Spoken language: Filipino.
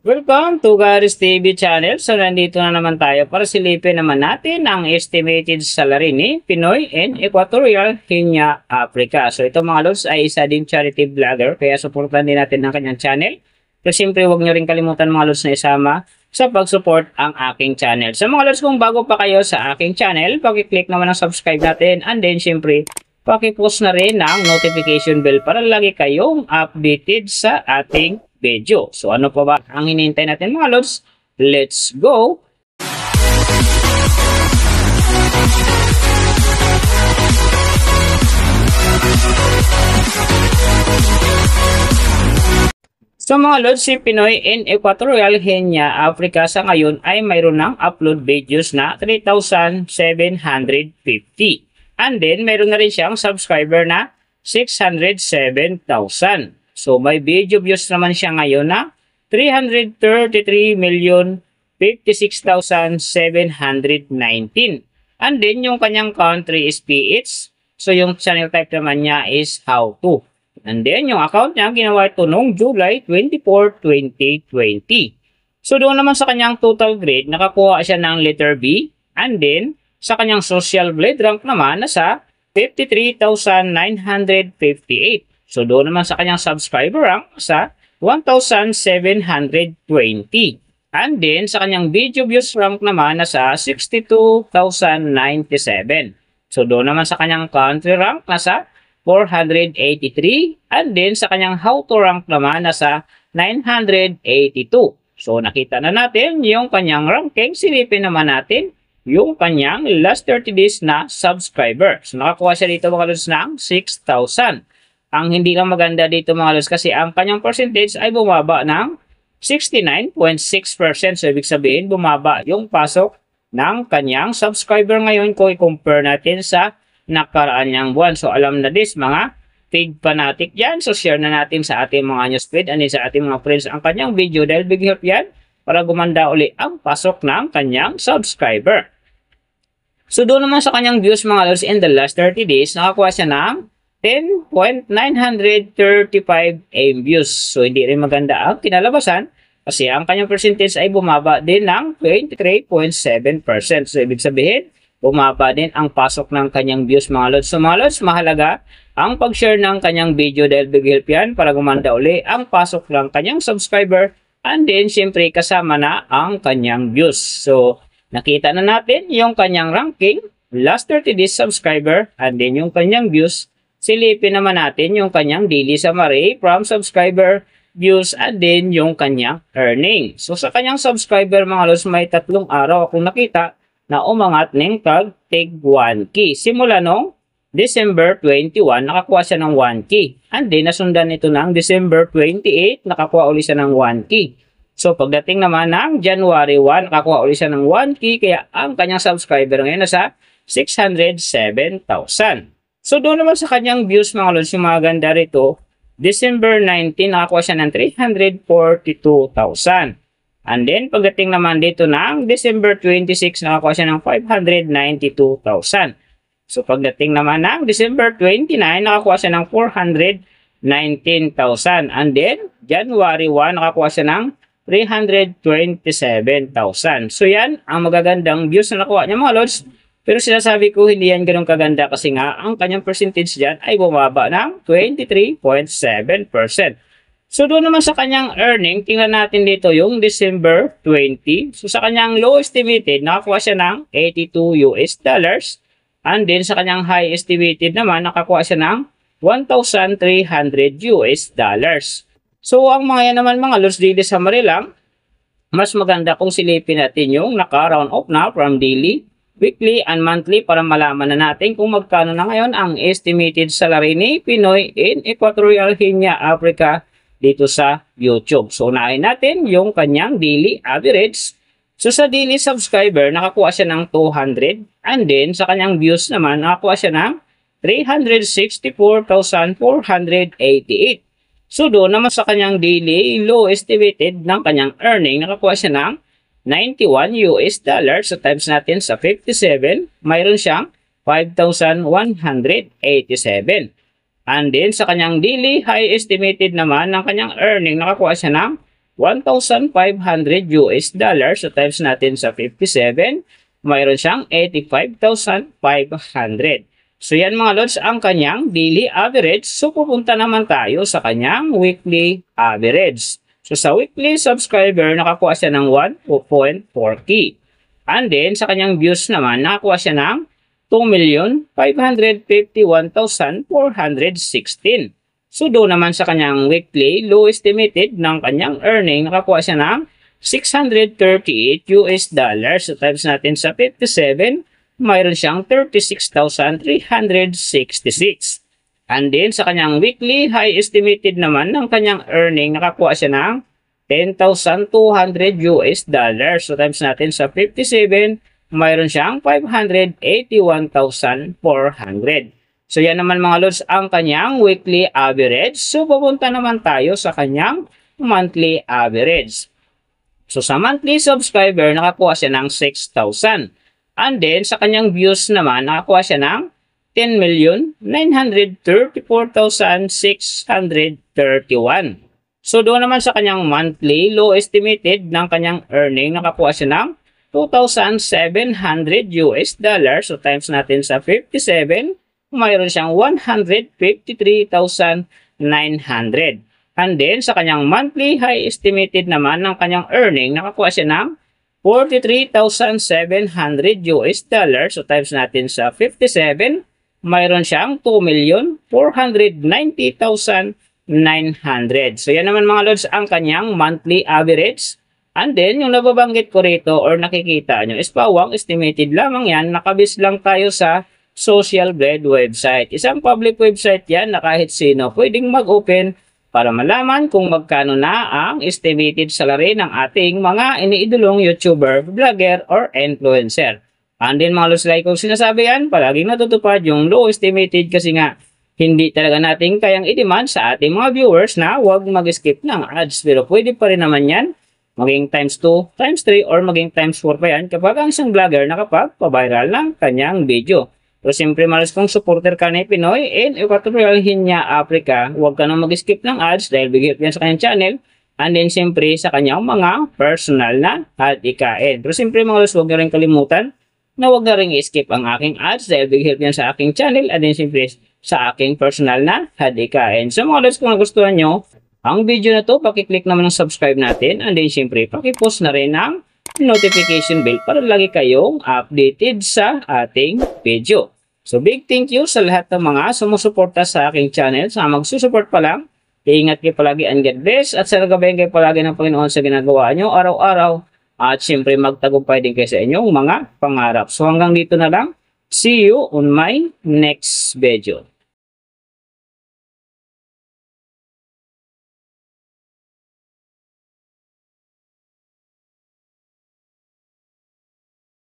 Welcome to Garis TV channel. So nandito na naman tayo para silipin naman natin ang estimated salary ni Pinoy in Equatorial Guinea, Africa. So ito mga lods ay isa ding charity vlogger kaya supportan din natin ang kanyang channel. So siyempre huwag nyo rin kalimutan mga lods na isama sa pag-support ang aking channel. So mga lods, kung bago pa kayo sa aking channel, paki-click naman ang subscribe natin and then siyempre paki-post na rin ang notification bell para lagi kayong updated sa ating video. So ano pa ba ang hinihintay natin mga lods? Let's go! So mga lods, si Pinoy in Equatorial Guinea, Africa sa ngayon ay mayroon ng upload videos na 3,750. And then mayroon na rin siyang subscriber na 607,000. So, may video views naman siya ngayon na 333,056,719. And then, yung kanyang country is PH. So, yung channel type naman niya is how to. And then, yung account niya, ginawa ito noong July 24, 2020. So, doon naman sa kanyang total grade, nakakuha siya ng letter B. And then, sa kanyang social blade rank naman, nasa 53,958. So, doon naman sa kanyang subscriber rank sa 1,720. And then, sa kanyang video views rank naman, nasa 62,097. So, doon naman sa kanyang country rank, nasa 483. And then, sa kanyang how to rank naman, nasa 982. So, nakita na natin yung kanyang ranking. Silipin naman natin yung kanyang last 30 days na subscriber. So, nakakuha siya dito mga lods ng 6,000. Ang hindi lang maganda dito mga lods kasi ang kanyang percentage ay bumaba ng 69.6%. So, ibig sabihin bumaba yung pasok ng kanyang subscriber ngayon kung i-compare natin sa nakaraan niyang buwan. So, alam na this mga paid fanatic yan. So, share na natin sa ating mga newsfeed and sa ating mga friends ang kanyang video dahil big help yan para gumanda uli ang pasok ng kanyang subscriber. So, doon naman sa kanyang views mga lods in the last 30 days, nakakuha siya ng 10,935 views. So, hindi rin maganda ang kinalabasan kasi ang kanyang percentage ay bumaba din ng 23.7%. So, ibig sabihin, bumaba din ang pasok ng kanyang views mga lods. So, mga lods, mahalaga ang pag-share ng kanyang video dahil big help yan para gumanda uli ang pasok ng kanyang subscriber and then, syempre, kasama na ang kanyang views. So, nakita na natin yung kanyang ranking, last 30 days subscriber, and then yung kanyang views. Silipin naman natin yung kanyang daily summary from subscriber, views, and then yung kanyang earning. So, sa kanyang subscriber mga lods, may 3 araw akong nakita na umangat ng tig 1K. Simula nung December 21, nakakuha siya ng 1K. And then, nasundan ito ng December 28, nakakuha ulit siya ng 1K. So, pagdating naman ng January 1, nakakuha ulit siya ng 1K. Kaya, ang kanyang subscriber ngayon nasa 607,000. So, doon naman sa kanyang views mga lods, yung mga ganda rito, December 19, nakakuha siya ng 342,000. And then, pagdating naman dito ng December 26, nakakuha siya ng 592,000. So, pagdating naman ng December 29, nakakuha siya ng 419,000. And then, January 1, nakakuha siya ng 327,000. So, yan ang magagandang views na nakuha niya mga lods. Pero sinasabi ko, hindi yan ganun kaganda kasi nga, ang kanyang percentage dyan ay bumaba ng 23.7%. So, doon naman sa kanyang earning, tingnan natin dito yung December 20. So, sa kanyang low estimated, nakakuha siya ng $82. And then, sa kanyang high estimated naman, nakakuha siya ng $1,300. So, ang mga yan naman mga lods daily summary lang, mas maganda kung silipin natin yung naka-round off na from daily, weekly, and monthly para malaman na natin kung magkano na ngayon ang estimated salary ni Pinoy in Equatorial Guinea, Africa dito sa YouTube. So, unahin natin yung kanyang daily average. So, sa daily subscriber, nakakuha siya ng 200. And then, sa kanyang views naman, nakakuha siya ng 364,488. So, doon naman sa kanyang daily low estimated ng kanyang earning, nakakuha siya ng $91. So, times natin sa 57, mayroon siyang 5,187. And then, sa kanyang daily high estimated naman ng kanyang earning, nakakuha siya ng 1,500 US dollars. So times natin sa 57, mayroon siyang 85,500. So yan mga lods ang kanyang daily average. So pupunta naman tayo sa kanyang weekly average. So sa weekly subscriber, nakakuha siya ng 1.4K. And then sa kanyang views naman, nakakuha siya ng 2,551,416. So doon naman sa kanyang weekly low estimated ng kanyang earning, nakakuha siya ng 638 US dollars. So times natin sa 57, mayroon siyang 36,366. And then sa kanyang weekly high estimated naman ng kanyang earning, nakakuha siya ng 10,200 US dollars. So times natin sa 57, mayroon siyang 581,400. So yan naman mga lods ang kanyang weekly average. So pupunta naman tayo sa kanyang monthly average. So sa monthly subscriber, nakakuha siya ng 6,000. And then sa kanyang views naman, nakakuha siya ng 10,934,631. So doon naman sa kanyang monthly low estimated ng kanyang earning, nakakuha siya ng 2,700 US dollars. So times natin sa 57, mayroon siyang 153,900. And then, sa kanyang monthly high estimated naman ng kanyang earning, nakakuha siya ng 43,700 US dollars. So times natin sa 57, mayroon siyang 2,490,900. So yan naman mga lods ang kanyang monthly average. And then, yung nababanggit ko rito or nakikita nyo is pawang estimated lamang yan. Nakabis lang tayo sa Social Blade website. Isang public website yan na kahit sino pwedeng mag-open para malaman kung magkano na ang estimated salary ng ating mga iniidolong YouTuber, vlogger, or influencer. And then mga lods, like kung sinasabi yan, palaging natutupad yung low estimated kasi nga hindi talaga natin kayang i-demand sa ating mga viewers na huwag mag-skip ng ads. Pero pwede pa rin naman yan maging times 2, times 3, or maging times 4 pa yan kapag ang isang vlogger nakapag-viral ng kanyang video. Pero siyempre malas kung supporter ka ni Pinoy and Equatorial Guinea, Africa, huwag ka nang mag-skip ng ads dahil bigay yan sa kanyang channel. And then siyempre sa kanyang mga personal na hadikain. Pero siyempre mga lods, huwag na rin kalimutan na huwag na rin i-skip ang aking ads dahil bigay yan sa aking channel. And then siyempre sa aking personal na hadikain. So mga lods, kung nagustuhan nyo ang video na to, pakiclick naman ng subscribe natin. And then siyempre pakipost na rin ng notification bell para lagi kayong updated sa ating video. So big thank you sa lahat ng mga sumusuporta sa aking channel. Sa magsusupport pa lang, iingat kayo palagi and God bless. At sa nagabayan kayo palagi ng Panginoon sa ginagawa nyo araw-araw. At siyempre magtagumpay din kayo sa inyong mga pangarap. So hanggang dito na lang. See you on my next video.